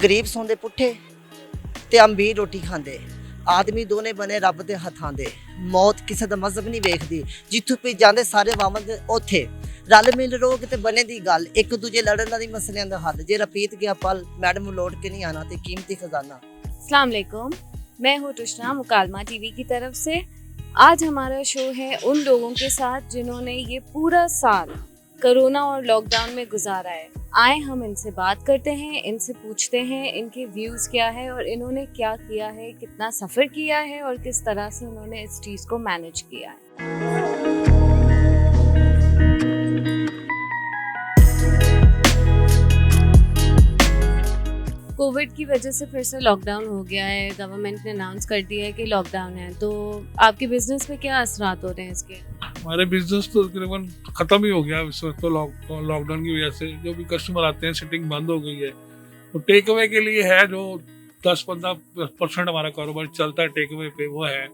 गरीब सौंदे पुट्ठे ते अमीर रोटी खांदे। आदमी दोने बने रब दे हत्थां दे। मौत किसे दा मजहब नहीं वेखदी, जित्थों भी जांदे सारे वामन दे ओथे। रल मिल रोग ते बने दी गल, एक दूजे लड़न दी मसलियां दा हल। जे रपीत गया पल मैडम लौट के नहीं आना ते कीमती खजाना। अस्सलाम वालेकुम, मैं हूँ तुष्णा मुकालमा टीवी की तरफ से। आज हमारा शो है उन लोगों के साथ जिन्होंने ये पूरा साल कोरोना और लॉकडाउन में गुजारा है। आए हम इनसे बात करते हैं, इनसे पूछते हैं इनके व्यूज़ क्या है और इन्होंने क्या किया है, कितना सफ़र किया है और किस तरह से इन्होंने इस चीज़ को मैनेज किया है। कोविड की वजह से फिर से लॉकडाउन हो गया है, गवर्नमेंट ने अनाउंस कर दिया है कि लॉकडाउन है, तो आपके बिजनेस पे क्या असरात हो रहे हैं इसके? हमारे बिजनेस तो तकरीबन ख़त्म ही हो गया इस वक्त तो लॉकडाउन की वजह से। जो भी कस्टमर आते हैं सिटिंग बंद हो गई है। तो टेक अवे के लिए है जो 10-15% हमारा कारोबार चलता है टेक अवे पे, वो है।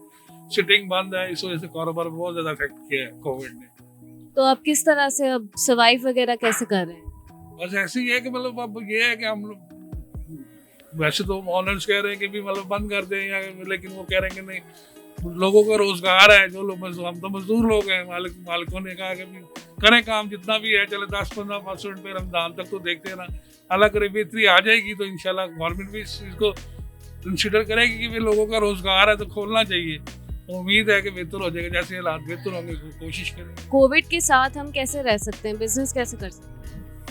सिटिंग बंद है, इस वजह से कारोबार बहुत ज़्यादा इफेक्ट किया है कोविड ने। तो आप किस तरह से अब सर्वाइव वगैरह कैसे कर रहे हैं? बस ऐसे ही है कि मतलब अब ये है कि हम लोग वैसे तो ऑनर्स कह रहे हैं कि भी मतलब बंद कर दें, या लेकिन वो कह रहे हैं कि नहीं, लोगों का रोजगार है, जो लोग हम तो मजदूर लोग हैं। मालिकों ने कहा कि भी करें काम जितना भी है, चले 10-15% पे रमजान तक तो देखते ना। हालांकि बेहतरी आ जाएगी तो इंशाल्लाह गवर्नमेंट भी इस चीज़ को कंसिडर करेगी कि भी लोगों का रोजगार है तो खोलना चाहिए। तो उम्मीद है कि बेहतर हो जाएगा, जैसे हालात बेहतर होंगे कोशिश करेंगे। कोविड के साथ हम कैसे रह सकते हैं, बिजनेस कैसे कर सकते हैं?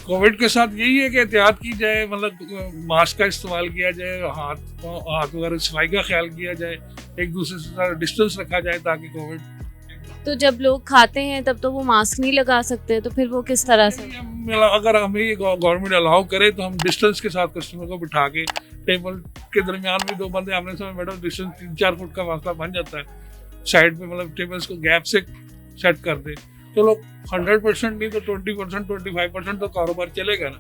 कोविड के साथ यही है कि एहतियात की जाए, मतलब मास्क का इस्तेमाल किया जाए, हाथ वगैरह सफाई का ख्याल किया जाए, एक दूसरे से डिस्टेंस रखा जाए ताकि कोविड। तो जब लोग खाते हैं तब तो वो मास्क नहीं लगा सकते, तो फिर वो किस तरह से? अगर हमें गवर्नमेंट अलाउ करे तो हम डिस्टेंस के साथ कस्टमर को बिठा के टेबल के दरमियान में 2 बंदे आमने सामने बैठो, डिस्टेंस 3-4 फुट का फासला बन जाता है। साइड पे मतलब टेबल्स को गैप से सेट कर दे, चलो 100% नहीं तो 20%, 25% तो कारोबार चलेगा ना।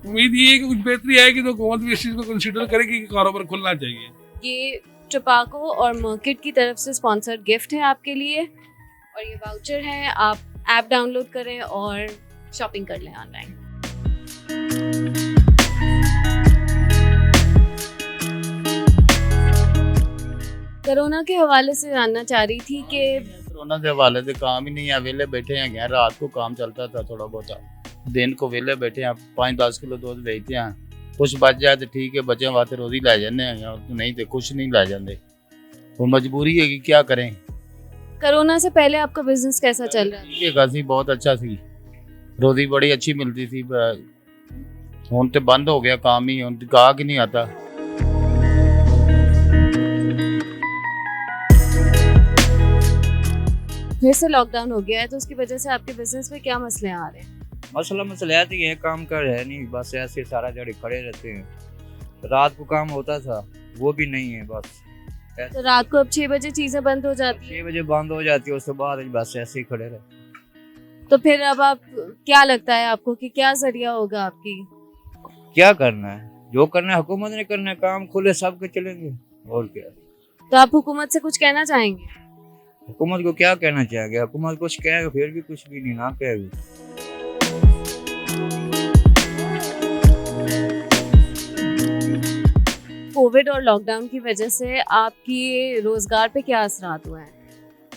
उम्मीद ये है कि कुछ बेहतरी आएगी तो हुकूमत भी इस चीज़ को कंसीडर करेगी कि कारोबार खुलना चाहिए। ये टोबैको और मार्केट की तरफ से स्पॉन्सर्ड गिफ्ट है आपके लिए, और ये वाउचर है। आप ऐप डाउनलोड करें और शॉपिंग कर लें ऑनलाइन। कोरोना के हवाले से जानना चाह रही थी कि कोरोना के हवाले से काम ही नहीं है, वेले बैठे हैं क्या। रात को काम चलता था थोड़ा बहुत, दिन को वेले बैठे हैं। 5-10 किलो दूध बेचते हैं, कुछ बच जाए तो ठीक है, बचे वास्ते रोजी लै जाते हैं, नहीं तो कुछ नहीं लै जाते। वो मजबूरी है कि क्या करें। कोरोना से पहले आपका बिजनेस कैसा चल रहा है? ये खासी बहुत अच्छा थी, रोजी बड़ी अच्छी मिलती थी। हुण तो बंद हो गया काम ही, हुण गाहक ही नहीं आता। फिर से लॉकडाउन हो गया है, तो उसकी वजह से आपके बिजनेस में क्या मसले आ रहे हैं? मसला तो ये काम कर है नहीं, बस ऐसे सारा जड़ी खड़े रहते हैं। रात को काम होता था वो भी नहीं है, बस तो रात को अब 6 बजे चीजें बंद हो जाती 6 बजे बंद हो जाती है, उसके बाद बस ऐसे ही खड़े रहते हैं। तो फिर अब आप क्या लगता है आपको कि क्या जरिया होगा आपकी? क्या करना है, जो करना है हुकूमत ने करना है, काम खुले सब के चलेंगे और क्या। तो आप हुकूमत से कुछ कहना चाहेंगे? हुकूमत को क्या कहना चाहेंगे, हुकूमत कुछ कहेगा फिर भी कुछ भी नहीं ना कहेगी। कोविड और लॉकडाउन की वजह से आपकी रोजगार पे क्या असरात हुए हैं?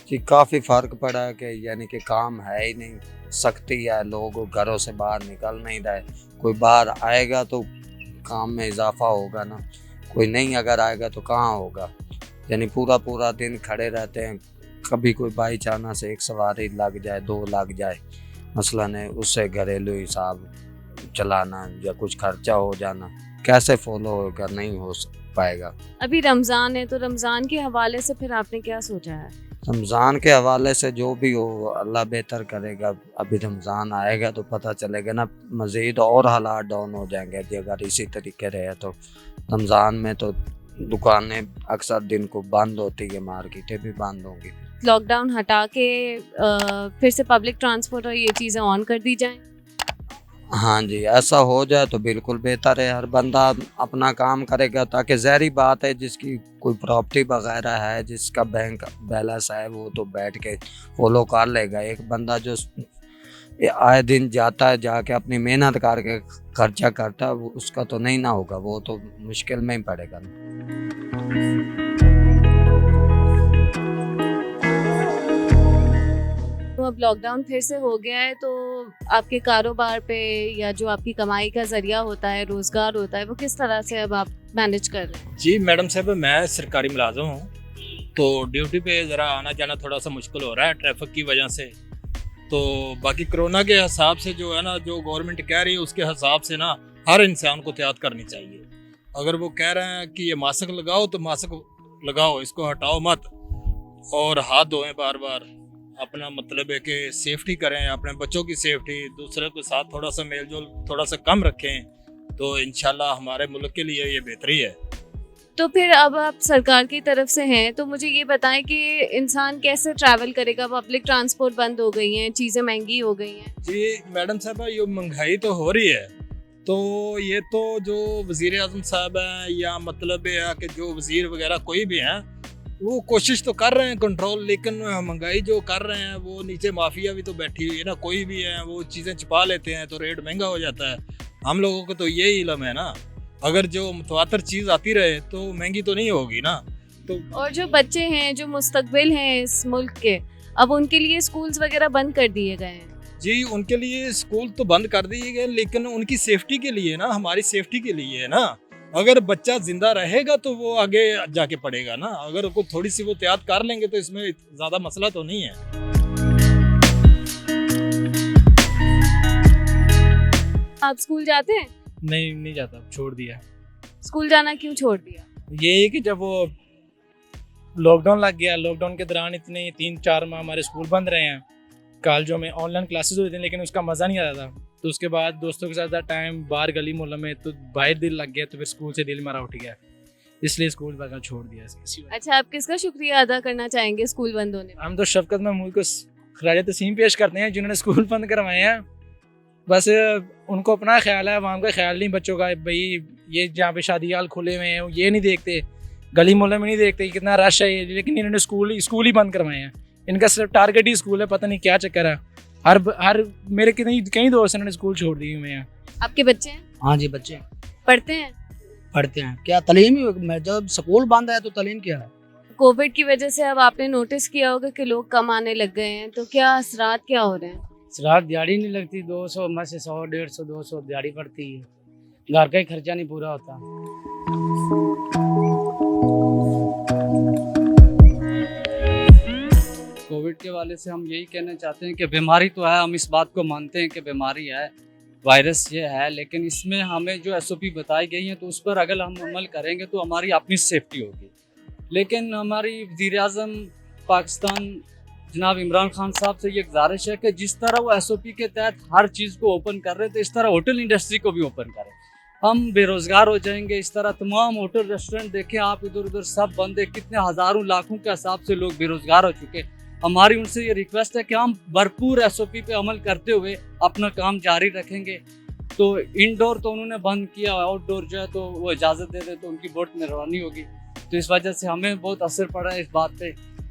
कि काफ़ी फ़र्क पड़ा है कि यानी कि काम है ही नहीं, सख्ती है, लोग घरों से बाहर निकल नहीं रहे। कोई बाहर आएगा तो काम में इजाफा होगा ना, कोई नहीं अगर आएगा तो कहाँ होगा। यानी पूरा दिन खड़े रहते हैं, कभी कोई बाई चांस से एक सवारी लग जाए, 2 लग जाए, मसलन है, उससे घरेलू हिसाब चलाना या कुछ खर्चा हो जाना कैसे फॉलो होगा, नहीं हो पाएगा। अभी रमज़ान है, तो रमज़ान के हवाले से फिर आपने क्या सोचा है? रमज़ान के हवाले से जो भी हो अल्लाह बेहतर करेगा। अभी रमज़ान आएगा तो पता चलेगा ना, मज़ीद और हालात डाउन हो जाएंगे अगर इसी तरीके रहे तो। रमज़ान में तो दुकानें अक्सर दिन को बंद होती है, मार्केटें भी बंद होंगी। लॉकडाउन हटा के फिर से पब्लिक ट्रांसपोर्ट और ये चीज़ें ऑन कर दी जाएं? हाँ जी, ऐसा हो जाए तो बिल्कुल बेहतर है। हर बंदा अपना काम करेगा, ताकि ज़ाहिर बात है जिसकी कोई प्रॉपर्टी वगैरह है, जिसका बैंक बैलेंस है, वो तो बैठ के फॉलो कर लेगा। एक बंदा जो ये आए दिन जाता है, जाके अपनी मेहनत करके खर्चा करता है, उसका तो नहीं ना होगा, वो तो मुश्किल में ही पड़ेगा ना। तो अब लॉकडाउन फिर से हो गया है, तो आपके कारोबार पे या जो आपकी कमाई का जरिया होता है, रोजगार होता है, वो किस तरह से अब आप मैनेज कर रहे हैं? जी मैडम साहब, मैं सरकारी मुलाजिम हूँ, तो ड्यूटी पे ज़रा आना जाना थोड़ा सा मुश्किल हो रहा है ट्रैफिक की वजह से। तो बाकी कोरोना के हिसाब से जो है ना, जो गवर्नमेंट कह रही है उसके हिसाब से ना हर इंसान को एहतियात करनी चाहिए। अगर वो कह रहे हैं कि ये मास्क लगाओ तो मास्क लगाओ, इसको हटाओ मत, और हाथ धोएं बार बार। अपना मतलब है कि सेफ्टी करें, अपने बच्चों की सेफ्टी, दूसरे के साथ थोड़ा सा मेल जोल थोड़ा सा कम रखें, तो इंशाल्लाह हमारे मुल्क के लिए ये बेहतरी है। तो फिर अब आप सरकार की तरफ से हैं, तो मुझे ये बताएं कि इंसान कैसे ट्रैवल करेगा? पब्लिक ट्रांसपोर्ट बंद हो गई हैं, चीज़ें महंगी हो गई हैं। जी मैडम साहब, ये महंगाई तो हो रही है, तो ये तो जो वज़ीर आज़म साहब हैं या मतलब है कि जो वज़ीर वगैरह कोई भी हैं, वो कोशिश तो कर रहे हैं कंट्रोल, लेकिन महंगाई जो कर रहे हैं वो नीचे माफिया भी तो बैठी हुई है ना, कोई भी है वो चीज़ें छुपा लेते हैं तो रेट महंगा हो जाता है। हम लोगों को तो यही इल्म है ना, अगर जो मुतवातर चीज़ आती रहे तो महंगी तो नहीं होगी ना। तो और जो बच्चे हैं, जो मुस्तकबिल हैं इस मुल्क के, अब उनके लिए स्कूल्स वगैरह बंद कर दिए गए हैं। जी उनके लिए स्कूल तो बंद कर दिए गए, लेकिन उनकी सेफ्टी के लिए ना, हमारी सेफ्टी के लिए है ना। अगर बच्चा जिंदा रहेगा तो वो आगे जाके पढ़ेगा ना, अगर उसको थोड़ी सी वो एहतियात कर लेंगे तो इसमें ज़्यादा मसला तो नहीं है। आप स्कूल जाते हैं? नहीं जाता, छोड़ दिया। स्कूल जाना क्यों छोड़ दिया? ये है कि जब वो लॉकडाउन लग गया, लॉकडाउन के दौरान इतने 3-4 माह हमारे स्कूल बंद रहे हैं, कॉलेजों में ऑनलाइन क्लासेस होती थी, लेकिन उसका मज़ा नहीं आता था। तो उसके बाद दोस्तों के साथ टाइम बाहर गली मोहल्ला में, तो बाहर दिल लग गया, तो फिर स्कूल से दिल मारा उठ गया, इसलिए स्कूल वगैरह छोड़ दिया। इसी वजह अच्छा, आप किसका शुक्रिया अदा करना चाहेंगे स्कूल बंद होने में? हम तो शफकत महमूद को खराज तस्लीम पेश करते हैं, जिन्होंने स्कूल बंद करवाए हैं। बस उनको अपना ख्याल है, आवाम का ख्याल नहीं बच्चों का। भाई ये जहाँ पे शादी हाल खुले हुए हैं ये नहीं देखते, गली मोहल्ले में नहीं देखते कितना रश है, लेकिन इन्होंने स्कूल ही बंद करवाए हैं। इनका सिर्फ टारगेट ही स्कूल है, पता नहीं क्या चक्कर है। हर मेरे कई दोस्त इन्होंने स्कूल छोड़ दिए हुए हैं। आपके बच्चे हैं? हाँ जी, बच्चे पढ़ते हैं? पढ़ते हैं। क्या तलीम ही, जब स्कूल बंद है तो तलीम क्या है? कोविड की वजह से अब आपने नोटिस किया होगा कि लोग कम आने लग गए हैं, तो क्या असरात क्या हो रहे हैं? रात दिहाड़ी नहीं लगती, 200 में से 100, 150, 200 दिहाड़ी पड़ती है, घर का ही खर्चा नहीं पूरा होता। कोविड के वाले से हम यही कहना चाहते हैं कि बीमारी तो है, हम इस बात को मानते हैं कि बीमारी है, वायरस ये है, लेकिन इसमें हमें जो SOP बताई गई हैं तो उस पर अगर हम अमल करेंगे तो हमारी अपनी सेफ्टी होगी। लेकिन हमारी वज़ीर आज़म पाकिस्तान जनाब इमरान खान साहब से ये गुजारिश है कि जिस तरह वो SOP के तहत हर चीज़ को ओपन कर रहे थे, इस तरह होटल इंडस्ट्री को भी ओपन करें। हम बेरोज़गार हो जाएंगे। इस तरह तमाम होटल रेस्टोरेंट देखें आप, इधर उधर सब बंद है, कितने हज़ारों लाखों के हिसाब से लोग बेरोज़गार हो चुके। हमारी उनसे ये रिक्वेस्ट है कि हम भरपूर SOP पे अमल करते हुए अपना काम जारी रखेंगे। तो इनडोर तो उन्होंने बंद किया, आउटडोर जो है तो वो इजाज़त दे दे तो उनकी बहुत मेहरबानी होगी। तो इस वजह से हमें बहुत असर पड़ा है इस बात पे।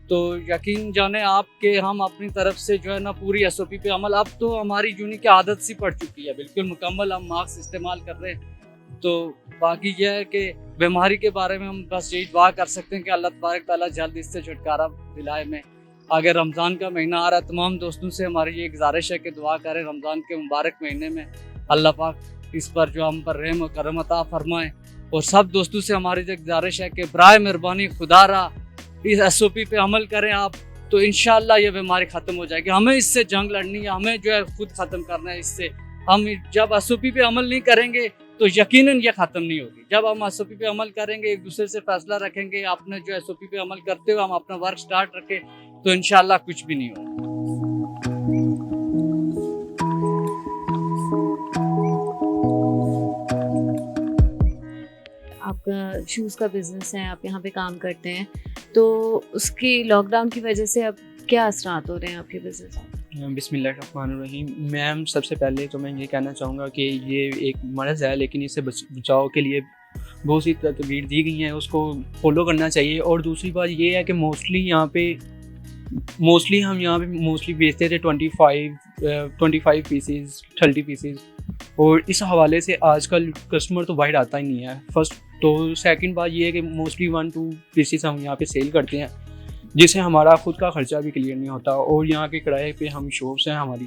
तो यकीन जाने आपके हम अपनी तरफ से जो है ना पूरी SOP पे अमल, अब तो हमारी यूनी की आदत सी पड़ चुकी है, बिल्कुल मुकम्मल हम मास्क इस्तेमाल कर रहे हैं। तो बाकी यह है कि बीमारी के बारे में हम बस यही दुआ कर सकते हैं कि अल्लाह तबारक तआला जल्द इससे छुटकारा दिलाए। में अगर रमज़ान का महीना आ रहा है, तमाम दोस्तों से हमारी ये गुजारिश है कि दुआ करें रमज़ान के मुबारक महीने में अल्लाह पाक इस पर जो हम पर रहम और करम अता फरमाए। और सब दोस्तों से हमारी जो गुजारिश है कि बराए मेहरबानी खुदारा इस SOP पे अमल करें आप, तो इंशाअल्लाह ये बीमारी ख़त्म हो जाएगी। हमें इससे जंग लड़नी है, हमें जो है खुद ख़त्म करना है इससे। हम जब SOP पे अमल नहीं करेंगे तो यकीनन ये ख़त्म नहीं होगी। जब हम SOP पे अमल करेंगे, एक दूसरे से फैसला रखेंगे, आपने जो SOP पे अमल करते हुए हम अपना वर्क स्टार्ट रखें, तो इंशाअल्लाह कुछ भी नहीं होगा। आपका शूज़ का बिजनेस है, आप यहाँ पे काम करते हैं, तो उसके लॉकडाउन की वजह से अब क्या असरात हो रहे हैं आपके बिजनेस में? बिस्मिल्लाहिर्रहमानिर्रहीम। मैम, सबसे पहले तो मैं ये कहना चाहूँगा कि ये एक मर्ज़ है, लेकिन इससे बचाव के लिए बहुत सी तदबीर दी गई हैं, उसको फॉलो करना चाहिए। और दूसरी बात ये है कि मोस्टली यहाँ पे मोस्टली हम यहाँ पे मोस्टली बेचते थे 25 पीसीज 30 पीसीज, और इस हवाले से आजकल कस्टमर तो बाहर आता ही नहीं है। फर्स्ट तो सेकंड बात ये है कि मोस्टली 1-2 पीसीज हम यहाँ पे सेल करते हैं, जिससे हमारा ख़ुद का ख़र्चा भी क्लियर नहीं होता, और यहाँ के किराए पे हम शॉप्स हैं हमारी,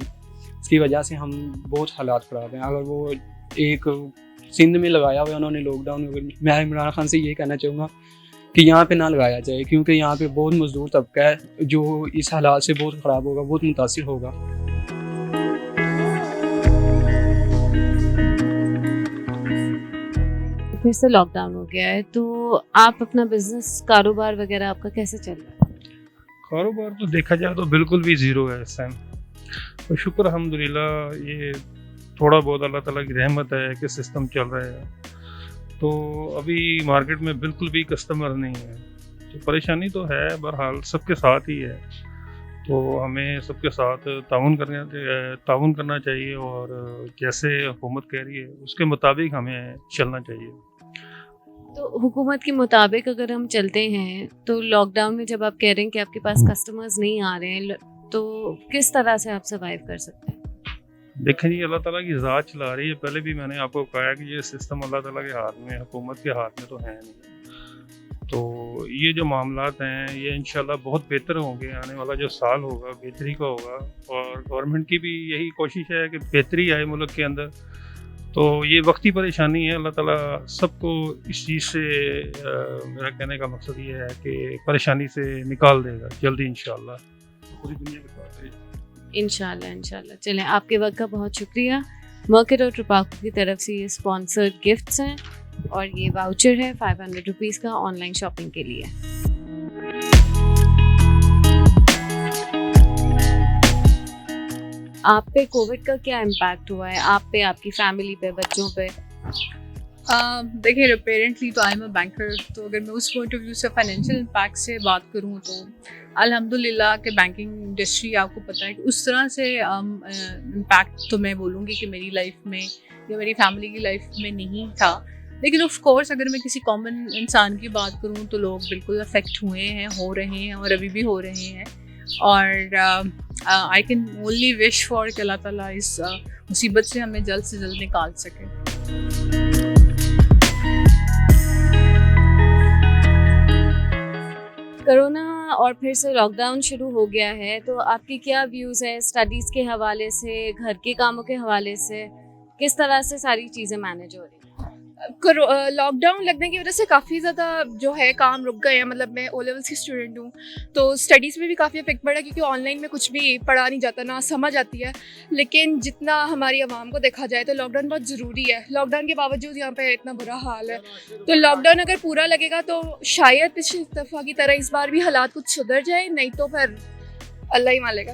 इसकी वजह से हम बहुत हालात ख़राब हैं। अगर वो एक सिंध में लगाया हुआ उन्होंने लॉकडाउन में, मैं इमरान खान से ये कहना चाहूँगा कि यहाँ पे ना लगाया जाए, क्योंकि यहाँ पे बहुत मजदूर तबका है जो इस हालात से बहुत ख़राब होगा, बहुत मुतासिर होगा। फिर से लॉकडाउन हो गया है, तो आप अपना बिजनेस कारोबार वगैरह आपका कैसे चल रहा है? कारोबार तो देखा जाए तो बिल्कुल भी ज़ीरो है इस टाइम, और शुक्र अल्हम्दुलिल्लाह ये थोड़ा बहुत अल्लाह ताला की रहमत है कि सिस्टम चल रहा है। तो अभी मार्केट में बिल्कुल भी कस्टमर नहीं है, तो परेशानी तो है, बहरहाल सबके साथ ही है, तो हमें सबके साथ ताउन करना चाहिए, और जैसे हुकूमत कह रही है उसके मुताबिक हमें चलना चाहिए। तो हुकूमत के मुताबिक अगर हम चलते हैं तो लॉकडाउन में जब आप कह रहे हैं कि आपके पास कस्टमर्स नहीं आ रहे हैं, तो किस तरह से आप सर्वाइव कर सकते हैं? देखें जी, अल्लाह ताला की ज़ात चला रही है। पहले भी मैंने आपको कहा कि ये सिस्टम अल्लाह ताला के हाथ में, हुकूमत के हाथ में तो है नहीं। तो ये जो मामलात हैं ये इंशाल्लाह बहुत बेहतर होंगे, आने वाला जो साल होगा बेहतरी का होगा, और गवर्नमेंट की भी यही कोशिश है कि बेहतरी आए मुल्क के अंदर। तो ये वक्ती परेशानी है, अल्लाह ताला सबको इस चीज़ से मेरा कहने का मकसद ये है कि परेशानी से निकाल देगा जल्दी इंशाल्लाह, पूरी दुनिया के साथ है। इंशाल्लाह। चलें, आपके वक्त का बहुत शुक्रिया। मर्केट और ट्रपाको की तरफ से ये स्पॉन्सर्ड गिफ्ट्स हैं, और ये वाउचर है 500 रुपीज़ का ऑनलाइन शॉपिंग के लिए। आप पे कोविड का क्या इम्पैक्ट हुआ है, आप पे, आपकी फैमिली पे, बच्चों पे? देखिए, अपेरेंटली तो आई एम अ बैंकर, तो अगर मैं उस पॉइंट ऑफ व्यू से फाइनेंशियल इम्पैक्ट से बात करूँ तो अल्हम्दुलिल्लाह कि बैंकिंग इंडस्ट्री आपको पता है कि उस तरह से इम्पैक्ट तो मैं बोलूँगी कि मेरी लाइफ में या मेरी फैमिली की लाइफ में नहीं था। लेकिन ऑफ कोर्स अगर मैं किसी कॉमन इंसान की बात करूँ तो लोग बिल्कुल अफेक्ट हुए हैं, हो रहे हैं, और अभी भी हो रहे हैं, और I can only wish for कि अल्लाह ताला इस मुसीबत से हमें जल्द से जल्द निकाल सके। कोरोना और फिर से लॉकडाउन शुरू हो गया है, तो आपकी क्या व्यूज़ है स्टडीज़ के हवाले से, घर के कामों के हवाले से, किस तरह से सारी चीज़ें मैनेज हो रही हैं? लॉकडाउन लगने की वजह से काफ़ी ज़्यादा जो है काम रुक गए हैं। मतलब मैं ओ लेवल्स की स्टूडेंट हूँ, तो स्टडीज़ में भी काफ़ी इफेक्ट पड़ा, क्योंकि ऑनलाइन में कुछ भी पढ़ा नहीं जाता, ना समझ आती है। लेकिन जितना हमारी आवाम को देखा जाए तो लॉकडाउन बहुत ज़रूरी है। लॉकडाउन के बावजूद यहाँ पे इतना बुरा हाल है, तो लॉकडाउन अगर पूरा लगेगा तो शायद पिछली दफ़ा की तरह इस बार भी हालात कुछ सुधर जाए, नहीं तो फिर अल्लाह ही मालेगा।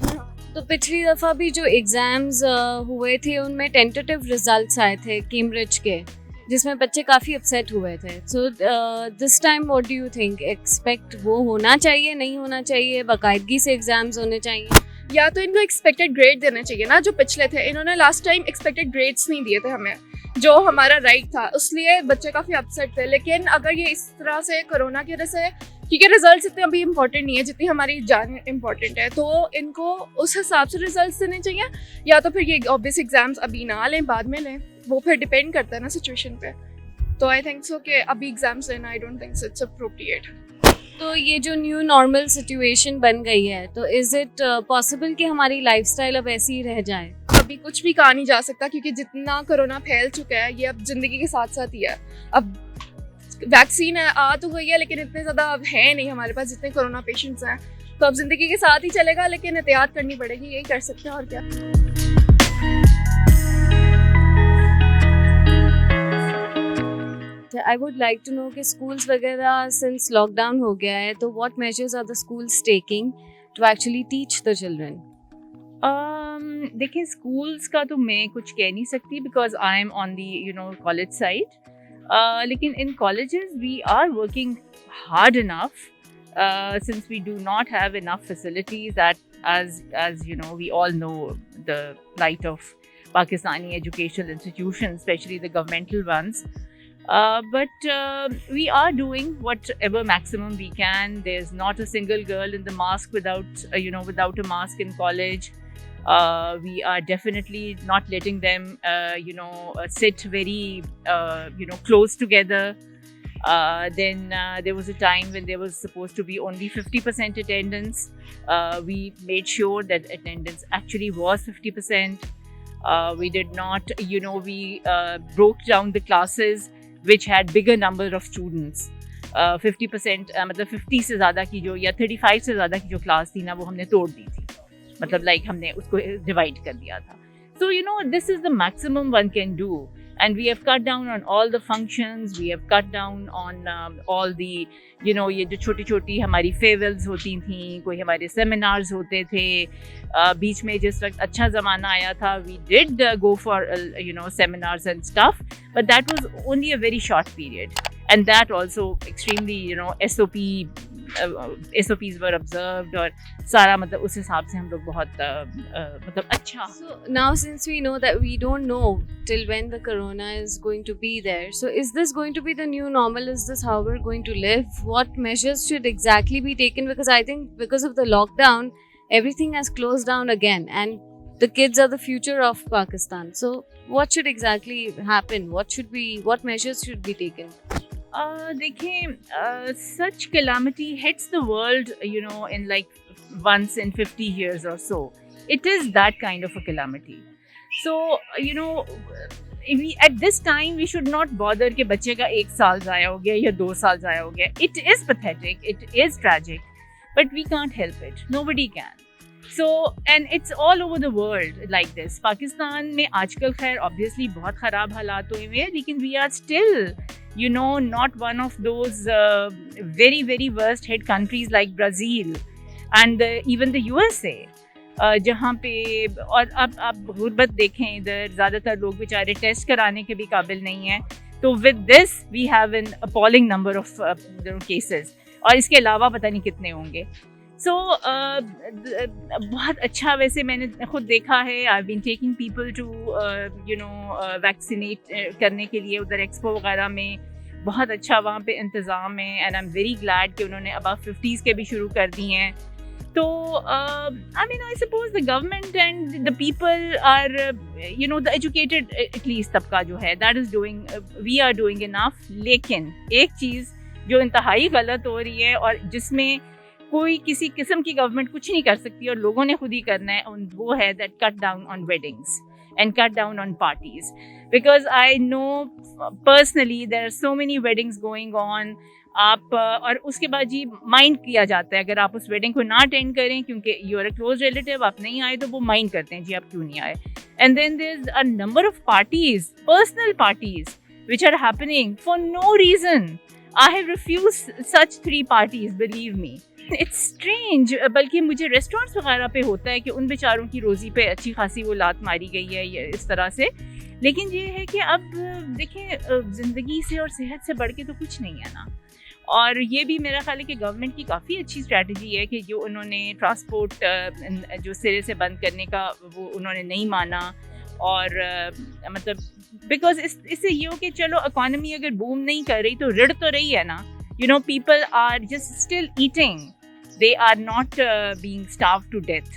तो पिछली दफ़ा भी जो एग्ज़ाम्स हुए थे उनमें टेंटेटिव रिजल्ट्स आए थे कैम्ब्रिज के, जिसमें बच्चे काफ़ी अपसेट हुए थे। So this time what do you think, expect वो होना चाहिए, नहीं होना चाहिए, बाकायदगी से एग्ज़ाम्स होने चाहिए? या तो इनको एक्सपेक्टेड ग्रेड देना चाहिए ना, जो पिछले थे। इन्होंने लास्ट टाइम एक्सपेक्टेड ग्रेड्स नहीं दिए थे हमें, जो हमारा राइट था, इसलिए बच्चे काफ़ी अपसेट थे। लेकिन अगर ये इस तरह से कोरोना की वजह से, क्योंकि रिजल्ट्स इतने अभी इंपॉर्टेंट नहीं है जितनी हमारी जान इंपॉर्टेंट है, तो इनको उस हिसाब से रिजल्ट्स देने चाहिए, या तो फिर ये ऑब्वियस एग्जाम्स अभी ना लें, बाद में लें, वो फिर डिपेंड करता है ना सिचुएशन पे। तो आई थिंक सो कि अभी एग्जाम्स लेना, I don't think it's appropriate. तो ये जो न्यू नॉर्मल सिचुएशन बन गई है, तो इज़ इट पॉसिबल कि हमारी लाइफस्टाइल अब ऐसी ही रह जाए? अभी कुछ भी कहा नहीं जा सकता, क्योंकि जितना कोरोना फैल चुका है ये अब ज़िंदगी के साथ साथ ही है। अब वैक्सीन आ तो गई है, लेकिन इतने ज़्यादा अब है नहीं हमारे पास जितने कोरोना पेशेंट्स हैं, तो अब ज़िंदगी के साथ ही चलेगा, लेकिन एहतियात करनी पड़ेगी, यही कर सकते हैं और क्या। I would like to know कि schools वगैरह since lockdown हो गया है, तो what measures are the schools taking to actually teach the children? देखिए, स्कूल्स का तो मैं कुछ कह नहीं सकती because I am on the college side, लेकिन in colleges we are working hard enough since we do not have enough facilities that as we all know the plight of Pakistani educational institutions, especially the governmental ones. But we are doing whatever maximum we can. There's not a single girl in the mask without without a mask in college. We are definitely not letting them sit very close together. Then there was a time when there was supposed to be only 50% attendance. We made sure that attendance actually was 50%. We did not, we broke down the classes which had bigger number of students. 50% मतलब 50 से ज़्यादा की जो या 35 से ज़्यादा की जो क्लास थी ना वो हमने तोड़ दी थी, मतलब लाइक हमने उसको डिवाइड कर दिया था. So this is the maximum one can do. And we have cut down on all the functions, we have cut down on all the, ये जो छोटी छोटी हमारी फेयरवेल्स होती थी, कोई हमारे सेमिनार्स होते थे, बीच में जिस वक्त अच्छा ज़माना आया था, we did go for seminars and stuff, but that was only a very short period. And that also extremely, SOPs were observed और सारा मतलब उस हिसाब से हम लोग बहुत मतलब अच्छा. So now since we know that we don't know till when the corona is going to be there, so is this going to be the new normal? Is this how we're going to live? What measures should exactly be taken? Because I think because of the lockdown, everything has closed down again, and the kids are the future of Pakistan. So what should exactly happen? What measures should be taken? देखिए, such calamity hits the world, in like once in 50 years or so. It is that kind of a calamity. So, at this time we should not bother कि बच्चे का 1 साल ज़ाया हो गया या 2 साल ज़ाया हो गया. It is pathetic, it is tragic, but we can't help it. Nobody can. So, and it's all over the world like this. Pakistan में आजकल खैर obviously बहुत ख़राब हालात हुए हैं, लेकिन we are still, not one of those very, very worst hit countries like Brazil and even the USA. जहाँ पे और अब आप गुर्बत देखें, इधर ज़्यादातर लोग बेचारे टेस्ट कराने के भी काबिल नहीं हैं. तो with this we have an appalling number of cases, और इसके अलावा पता नहीं कितने होंगे. So बहुत अच्छा, वैसे मैंने खुद देखा है. I've been taking people to vaccinate करने के लिए उधर एक्सपो वगैरह में. बहुत अच्छा वहाँ पे इंतज़ाम है, and I'm very glad कि उन्होंने above 50s के भी शुरू कर दी हैं. तो I suppose the government and the people are, the educated at least तबका जो है, that is doing, we are doing enough. लेकिन एक चीज़ जो इंतहाई गलत हो रही है और जिसमें कोई किसी किस्म की गवर्नमेंट कुछ नहीं कर सकती और लोगों ने खुद ही करना है, वो है that cut down on weddings and cut down on parties. Because I know personally there are so many weddings going on. आप और उसके बाद जी माइंड किया जाता है अगर आप उस वेडिंग को ना अटेंड करें क्योंकि you are a close relative, आप नहीं आए, तो वो माइंड करते हैं जी आप क्यों नहीं आए. And then there is a number of parties, personal parties which are happening for no reason. I have refused such 3 parties, believe me. It's strange. बल्कि मुझे रेस्टोरेंट्स वगैरह पे होता है कि उन बेचारों की रोज़ी पे अच्छी खासी वो लात मारी गई है ये इस तरह से. लेकिन ये है कि अब देखें, ज़िंदगी से और सेहत से बढ़ के तो कुछ नहीं है ना. और ये भी मेरा ख्याल है कि गवर्नमेंट की काफ़ी अच्छी स्ट्रैटेजी है कि जो उन्होंने ट्रांसपोर्ट जो सिरे से बंद करने का वो उन्होंने नहीं माना. और मतलब बिकॉज इससे ये हो कि चलो इकॉनमी अगर बूम नहीं कर रही तो रिड़ तो रही है ना. People are just still eating. They are not being starved to death.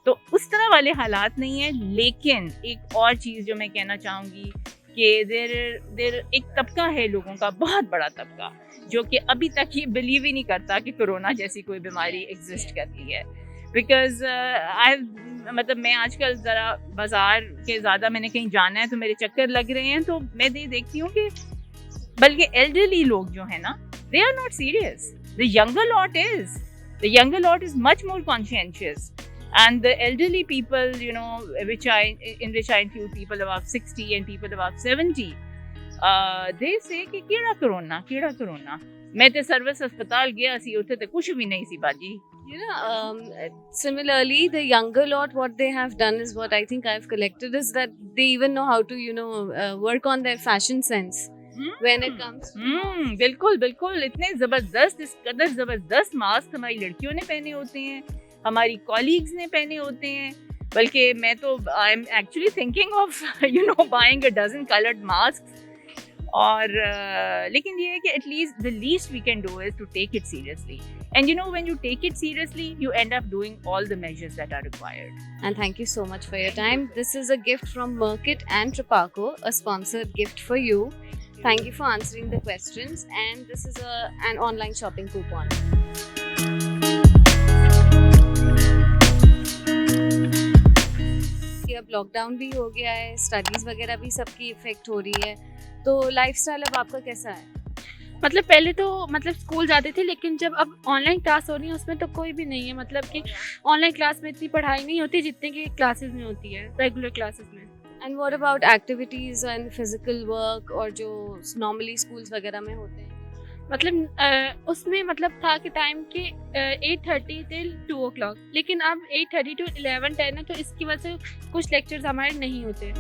तो उस तरह वाले हालात नहीं है. लेकिन एक और चीज़ जो मैं कहना चाहूँगी कि देर एक तबका है लोगों का, बहुत बड़ा तबका, जो कि अभी तक ये बिलीव ही नहीं करता कि कोरोना जैसी कोई बीमारी एग्जिस्ट करती है. बिकॉज मतलब मैं आजकल ज़रा बाज़ार के ज़्यादा मैंने कहीं जाना है तो मेरे चक्कर लग रहे हैं, तो मैं देखती हूँ कि बल्कि एल्डरली लोग जो है ना, they are not serious. The younger lot is. The younger lot is much more conscientious. And the elderly people, in which I include people above 60 and people above 70, they say कि कीड़ा corona. मैं तो service अस्पताल गया सी, उठे तो कुछ भी नहीं सी बाजी. Similarly, the younger lot, what they have done is what I think I've collected is that they even know how to, work on their fashion sense. When it comes बिल्कुल इतने ज़बरदस्त, इस कदर ज़बरदस्त मास्क हमारी लड़कियों ने पहने होते हैं, हमारी कॉलीग्स ने पहने होते हैं. बल्कि मैं तो I am actually thinking of buying a dozen colored masks. और लेकिन ये है कि at least the least we can do is to take it seriously and you know when you take it seriously you end up doing all the measures that are required. And thank you so much for your time. This is a gift from Merkit and Trapaco, a sponsored gift for you. Thank you for answering the questions, and this is an online shopping coupon. अब lockdown भी हो गया है, studies वगैरह भी सबकी effect हो रही है, तो लाइफस्टाइल अब आपका कैसा है? मतलब पहले तो मतलब स्कूल जाते थे, लेकिन जब अब ऑनलाइन क्लास हो रही है उसमें तो कोई भी नहीं है। मतलब कि ऑनलाइन क्लास में इतनी पढ़ाई नहीं होती जितने की क्लासेस में होती है, रेगुलर क्लासेस में। And what about activities and physical work और जो नॉर्मली स्कूल्स वगैरह में होते हैं? मतलब उसमें मतलब था कि टाइम के 8:30 till 2 o'clock, लेकिन अब 8:30 to 11:10 है, तो इसकी वजह से कुछ लेक्चर्स हमारे नहीं होते।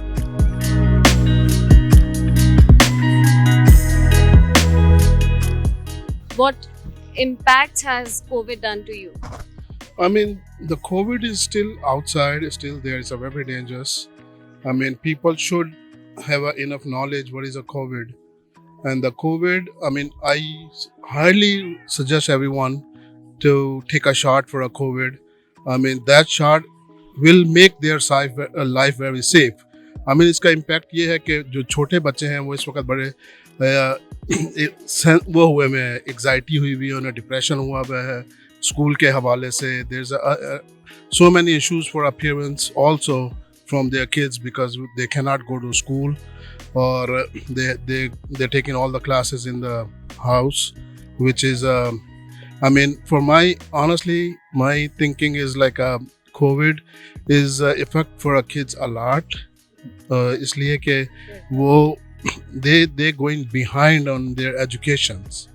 What impacts has COVID done to you? I mean, the COVID is still outside, still there, it's a very dangerous. I mean, people should have enough knowledge what is a COVID. And the COVID, I mean, I highly suggest everyone to take a shot for a COVID. I mean, that shot will make their life very safe. I mean, इसका impact ये है कि जो छोटे बच्चे हैं वो इस वक्त बड़े वो हुए में एग्जाइटी हुई हुई है, उन्हें डिप्रेशन हुआ हुआ है स्कूल के हवाले से. There's so many issues for parents also from their kids because they cannot go to school or they're taking all the classes in the house, which is I mean, for honestly my thinking is like COVID is effect for our kids a lot, इसलिए कि वो they're going behind on their educations.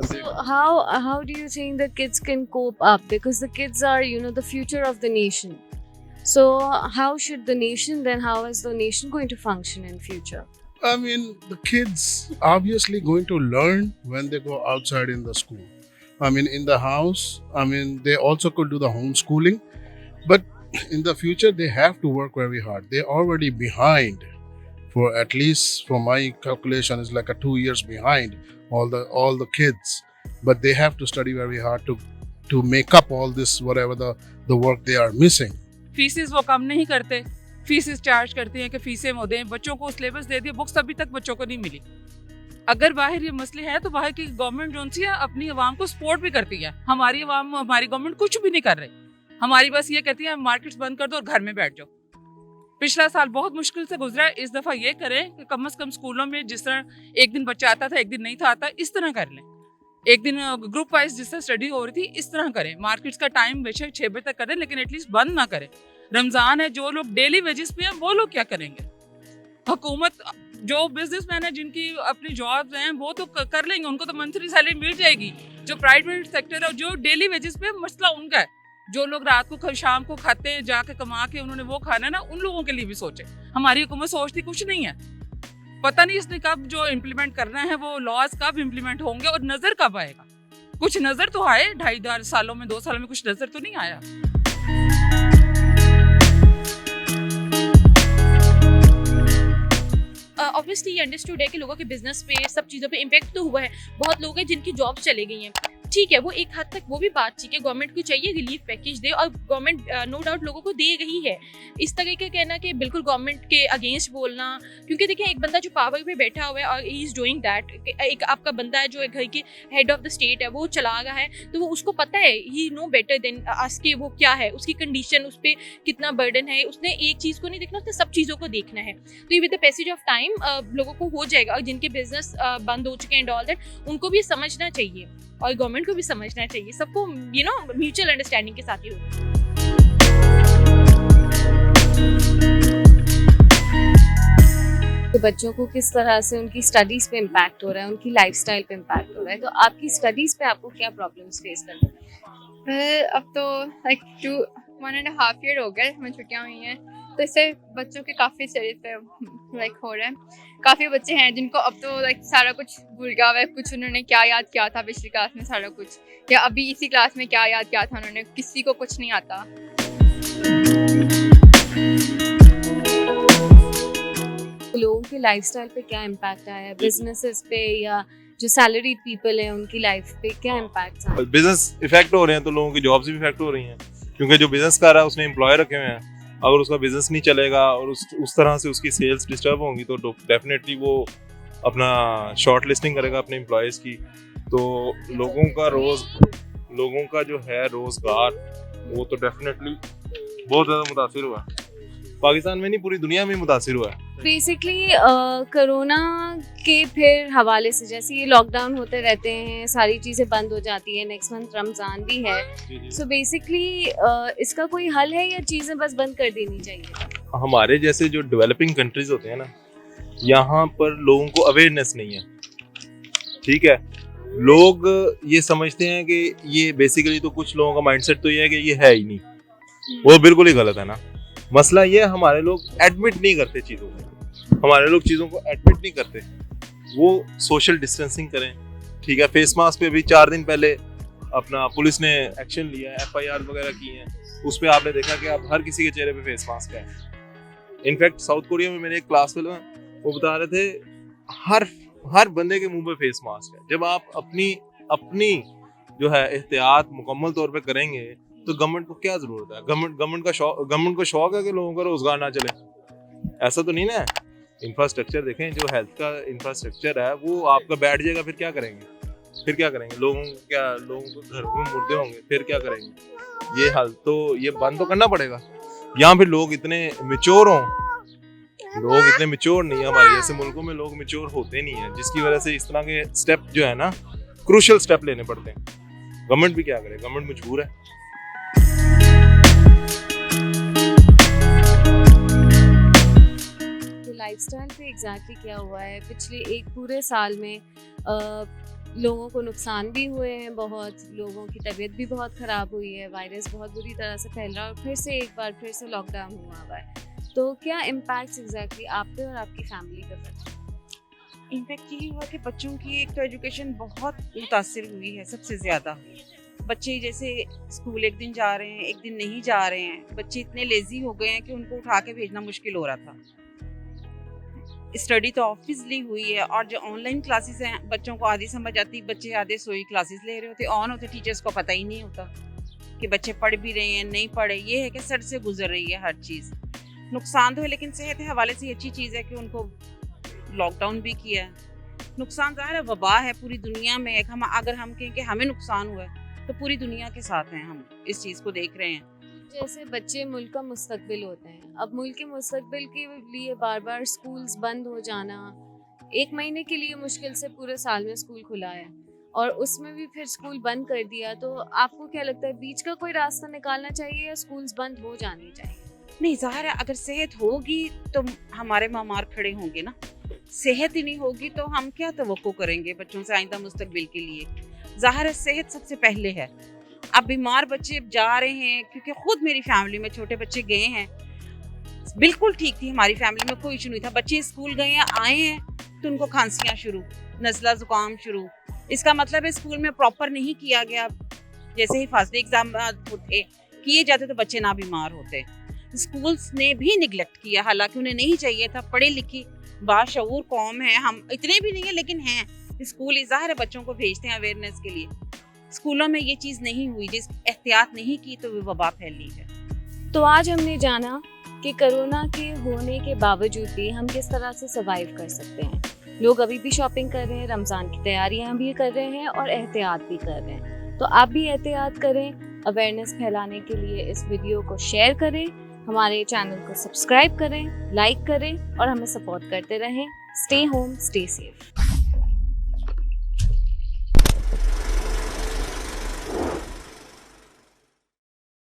So how do you think the kids can cope up, because the kids are, you know, the future of the nation? So how should the nation, then how is the nation going to function in future? I mean, the kids obviously going to learn when they go outside in the school. I mean, in the house, I mean, they also could do the homeschooling, but in the future they have to work very hard. They're already behind, for at least for my calculation is like 2 years behind all the kids, but they have to study very hard to make up all this whatever the work they are missing. Faeces वो कम नहीं करते, faeces charge करते हैं कि फीसें वो दें, बच्चों को सिलेबस दे दिए, बुक्स अभी तक बच्चों को नहीं मिली। अगर बाहर ये मसले हैं तो बाहर की गवर्नमेंट जो सी है अपनी आवाम को सपोर्ट भी करती है, हमारी आवाम हमारी गवर्नमेंट कुछ भी नहीं कर रही, हमारी बस ये कहती है मार्केट्स बंद कर दो और घर में बैठ जाओ। पिछला साल बहुत मुश्किल से गुजरा है, इस दफ़ा ये करें कि कम से कम स्कूलों में जिस तरह एक दिन बच्चा आता था एक दिन नहीं था आता, इस तरह कर लें, एक दिन ग्रुप वाइज जिस तरह स्टडी हो रही थी इस तरह करें। मार्केट्स का टाइम बेशक 6 बजे तक करें, लेकिन एटलीस्ट बंद ना करें। रमज़ान है, जो लोग डेली वेजेस पे हैं वो लोग क्या करेंगे? हुकूमत जो बिजनेसमैन है जिनकी अपनी जॉब्स हैं वो तो कर लेंगे, उनको तो मंथली सैलरी मिल जाएगी। जो प्राइवेट सेक्टर है जो डेली वेजेस पे, मसला उनका है। जो लोग रात को शाम को खाते हैं जाके कमा के उन्होंने वो खाना है ना, उन लोगों के लिए भी सोचे। हमारी हुकूमत सोचती कुछ नहीं है, पता नहीं इसने कब जो इम्प्लीमेंट करना है वो लॉज कब इम्प्लीमेंट होंगे और नजर कब आएगा। कुछ नजर तो आए, 2.5 सालों में 2 सालों में कुछ नजर तो नहीं आया। ऑब्वियसली ये अंडरस्टूड है कि लोगों के बिजनेस पे सब चीज़ों पे इम्पैक्ट तो हुआ है। बहुत लोग हैं जिनकी जॉब चले गई हैं, ठीक है, वो एक हद तक वो भी बात ठीक है, गवर्नमेंट को चाहिए रिलीफ पैकेज दे, और गवर्नमेंट नो डाउट लोगों को दे रही है। इस तरह का कहना कि बिल्कुल गवर्नमेंट के अगेंस्ट बोलना, क्योंकि देखिए एक बंदा जो पावर पे बैठा हुआ है और ही इज़ डूइंग दैट, एक आपका बंदा है जो एक घर के हेड ऑफ द स्टेट है, वो चला रहा है, तो वो उसको पता है, ही नो बेटर देन अस के वो क्या है, उसकी कंडीशन, उस पर कितना बर्डन है, उसने एक चीज़ को नहीं देखना, उसने सब चीज़ों को देखना है। तो ये with the passage of time लोगों को हो जाएगा, और जिनके बिजनेस बंद हो चुके हैं एंड ऑल दैट, उनको भी समझना चाहिए और गवर्नमेंट को भी समझना चाहिए, सबको यू नो म्यूचुअल अंडरस्टैंडिंग के साथ ही होगा। तो बच्चों को किस तरह से उनकी स्टडीज पे इम्पैक्ट हो रहा है, उनकी लाइफस्टाइल पे इम्पैक्ट हो रहा है, तो आपकी स्टडीज पे आपको क्या प्रॉब्लम्स फेस करनी है? अब तो लाइक 1.5 ईयर हो गए हमें छुट्टियाँ हुई हैं, तो इससे बच्चों के काफ़ी स्टडीज पे लाइक हो रहा है। काफ़ी बच्चे हैं जिनको अब तो लाइक सारा कुछ भूल गया हुआ है, कुछ उन्होंने क्या याद किया था पिछली क्लास में सारा कुछ, या अभी इसी क्लास में क्या याद किया था उन्होंने, किसी को कुछ नहीं आता। लोगों की लाइफस्टाइल पे क्या इम्पैक्ट आया है, बिजनेसेस पे या जो सैलरीड पीपल हैं उनकी लाइफ पे क्या इम्पैक्ट आया? बिजनेस इफेक्ट हो रहे हैं तो लोगों की जॉब्स भी इफेक्ट हो रही हैं, क्योंकि जो बिजनेस कर रहा है उसने एम्प्लॉय रखे हुए हैं। अगर उसका बिजनेस नहीं चलेगा और उस तरह से उसकी सेल्स डिस्टर्ब होंगी तो डेफिनेटली वो अपना शॉर्ट लिस्टिंग करेगा अपने एम्प्लॉयज़ की। तो लोगों का जो है रोज़गार वो तो डेफिनेटली बहुत ज़्यादा मुतासिर हुआ है। पाकिस्तान में नहीं, पूरी दुनिया में मुतासिर हुआ है। बेसिकली कोरोना के फिर हवाले से जैसे ये लॉकडाउन होते रहते हैं, सारी चीज़ें बंद हो जाती है, नेक्स्ट मंथ रमज़ान भी है, सो बेसिकली इसका कोई हल है या चीज़ें बस बंद कर देनी चाहिए? हमारे जैसे जो डेवलपिंग कंट्रीज होते हैं ना, यहाँ पर लोगों को अवेयरनेस नहीं है, ठीक है। लोग ये समझते हैं कि ये बेसिकली तो कुछ लोगों का माइंडसेट तो ये है कि ये है ही नहीं, वो बिल्कुल ही गलत है ना। मसला ये हमारे लोग एडमिट नहीं करते चीज़ों को, हमारे लोग चीज़ों को एडमिट नहीं करते। वो सोशल डिस्टेंसिंग करें, ठीक है। फेस मास्क पे भी 4 दिन पहले अपना पुलिस ने एक्शन लिया है, FIR वगैरह की हैं, उस पर आपने देखा कि आप हर किसी के चेहरे पे फेस मास्क है। इनफैक्ट साउथ कोरिया में मेरे एक क्लास फेलो हैं, वो बता रहे थे हर बंदे के मुंह पे फेस मास्क है। जब आप अपनी जो है एहतियात मुकम्मल तौर पे करेंगे तो गवर्नमेंट को क्या जरूरत है? गवर्नमेंट को शौक है कि लोगों का रोजगार ना चले, ऐसा तो नहीं ना। इंफ्रास्ट्रक्चर देखें, जो हेल्थ का इंफ्रास्ट्रक्चर है वो आपका बैठ जाएगा, फिर क्या करेंगे? लोगों को घर में मुर्दे होंगे, फिर क्या करेंगे? ये बंद तो करना पड़ेगा। यहाँ पे लोग इतने मिच्योर हों, लोग इतने मिच्योर नहीं है। हमारे जैसे मुल्कों में लोग मिच्योर होते नहीं है, जिसकी वजह से इस तरह के स्टेप जो है ना, क्रूशियल स्टेप लेने पड़ते हैं। गवर्नमेंट भी क्या करे, गवर्नमेंट मजबूर है। लाइफस्टाइल पे एग्जैक्टली क्या हुआ है? पिछले एक पूरे साल में लोगों को नुकसान भी हुए हैं, बहुत लोगों की तबीयत भी बहुत ख़राब हुई है, वायरस बहुत बुरी तरह से फैल रहा है और फिर से एक बार फिर से लॉकडाउन हुआ है। तो क्या इम्पैक्ट एग्जैक्टली आप पे और आपकी फैमिली पे पड़ा? इम्पैक्ट यही हुआ कि बच्चों की एक तो एजुकेशन बहुत मुतासिर हुई है, सबसे ज़्यादा। बच्चे जैसे स्कूल एक दिन जा रहे हैं, एक दिन नहीं जा रहे हैं। बच्चे इतने लेज़ी हो गए हैं कि उनको उठा के भेजना मुश्किल हो रहा था। स्टडी तो ऑब्वियसली हुई है, और जो ऑनलाइन क्लासेस हैं बच्चों को आधी समझ आती, बच्चे आधे सोई क्लासेस ले रहे होते, ऑन होते, टीचर्स को पता ही नहीं होता कि बच्चे पढ़ भी रहे हैं नहीं पढ़े। ये है कि सर से गुजर रही है हर चीज़। नुकसान तो है, लेकिन सेहत के हवाले से अच्छी चीज़ है कि उनको लॉकडाउन भी किया है। नुकसान ज़ाहिर है वबा है पूरी दुनिया में। अगर हम कहें कि हमें नुकसान हुआ है तो पूरी दुनिया के साथ हैं, हम इस चीज़ को देख रहे हैं। जैसे बच्चे मुल्क का मुस्तकबिल होते हैं, अब मुल्क के मुस्तकबिल के लिए बार बार स्कूल्स बंद हो जाना, 1 महीने के लिए मुश्किल से पूरे साल में स्कूल खुला है और उसमें भी फिर स्कूल बंद कर दिया, तो आपको क्या लगता है बीच का कोई रास्ता निकालना चाहिए या स्कूल्स बंद हो जाने चाहिए? नहीं, ज़ाहिर है अगर सेहत होगी तो हमारे मामार खड़े होंगे ना। सेहत ही नहीं होगी तो हम क्या तवक्को करेंगे बच्चों से आइंदा मुस्तकबिल के लिए? ज़ाहिर है सेहत सबसे पहले है। अब बीमार बच्चे जा रहे हैं, क्योंकि खुद मेरी फैमिली में छोटे बच्चे गए हैं, बिल्कुल ठीक थी हमारी फैमिली में, कोई इशू नहीं था। बच्चे स्कूल गए हैं, आए हैं तो उनको खांसियाँ शुरू, नज़ला ज़ुकाम शुरू। इसका मतलब है स्कूल में प्रॉपर नहीं किया गया। जैसे हिफाजती एग्ज़ाम किए जाते तो बच्चे ना बीमार होते। स्कूल्स ने भी निगलेक्ट किया, हालांकि उन्हें नहीं चाहिए था। पढ़े लिखी बाशऊर कौम है, हम इतने भी नहीं है लेकिन हैं। स्कूल ज़ाहिर है बच्चों को भेजते हैं अवेयरनेस के लिए। स्कूलों में ये चीज़ नहीं हुई, जिस एहतियात नहीं की तो वबा फैली है। तो आज हमने जाना कि कोरोना के होने के बावजूद भी हम किस तरह से सर्वाइव कर सकते हैं। लोग अभी भी शॉपिंग कर रहे हैं, रमज़ान की तैयारियां भी कर रहे हैं और एहतियात भी कर रहे हैं। तो आप भी एहतियात करें। अवेयरनेस फैलाने के लिए इस वीडियो को शेयर करें, हमारे चैनल को सब्सक्राइब करें, लाइक करें और हमें सपोर्ट करते रहें। Stay home, stay safe.